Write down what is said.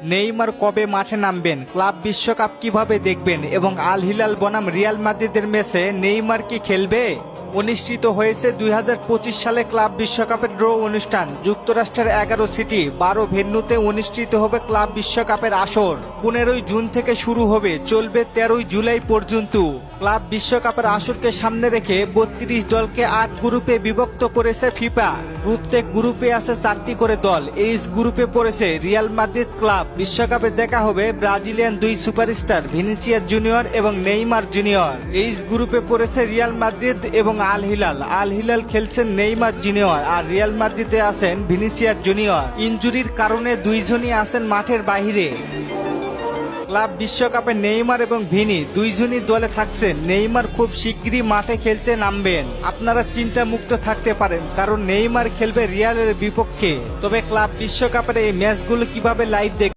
Neymar কবে মাঠে নামবেন, ক্লাব বিশ্বকাপ কিভাবে দেখবেন এবং আল হিলাল বনাম রিয়াল মাদ্রিদের ম্যাচে নেইমার কি খেলবে? অনুষ্ঠিত হয়েছে 2025 সালে ক্লাব বিশ্বকাপের ড্র অনুষ্ঠান। যুক্তরাষ্ট্রের 11 সিটি 12 ভেন্যুতে অনুষ্ঠিত হবে ক্লাব বিশ্বকাপের আসর। 15 জুন থেকে শুরু হবে, চলবে 13 জুলাই পর্যন্ত। ক্লাব বিশ্বকাপের আসরকে সামনে রেখে 32 দলকে 8 গ্রুপে বিভক্ত করেছে ফিফা। প্রত্যেক গ্রুপে আছে 4টি করে দল। এইচ গ্রুপে পড়েছে রিয়াল মাদ্রিদ ক্লাব। বিশ্বকাপে দেখা হবে ব্রাজিলিয়ান 2 সুপারস্টার ভিনিসিয়াস জুনিয়র এবং নেইমার জুনিয়র। এইচ গ্রুপে পড়েছে রিয়াল মাদ্রিদ এবং আল হিলাল। আল হিলাল খেলছেন নেইমার জুনিয়র আর রিয়াল মাদ্রিদে আছেন ভিনিসিয়াস জুনিয়র। ইনজুরির কারণে দুইজনই আছেন মাঠের বাইরে। ক্লাব বিশ্বকাপে নেইমার এবং ভিনি দুইজনই দলে থাকছেন। নেইমার খুব শিগগিরই মাঠে খেলতে নামবেন। আপনারা চিন্তা মুক্ত থাকতে পারেন, কারণ নেইমার খেলবে রিয়ালের বিপক্ষে। তবে ক্লাব বিশ্বকাপের এই ম্যাচগুলো কিভাবে লাইভ দেখবেন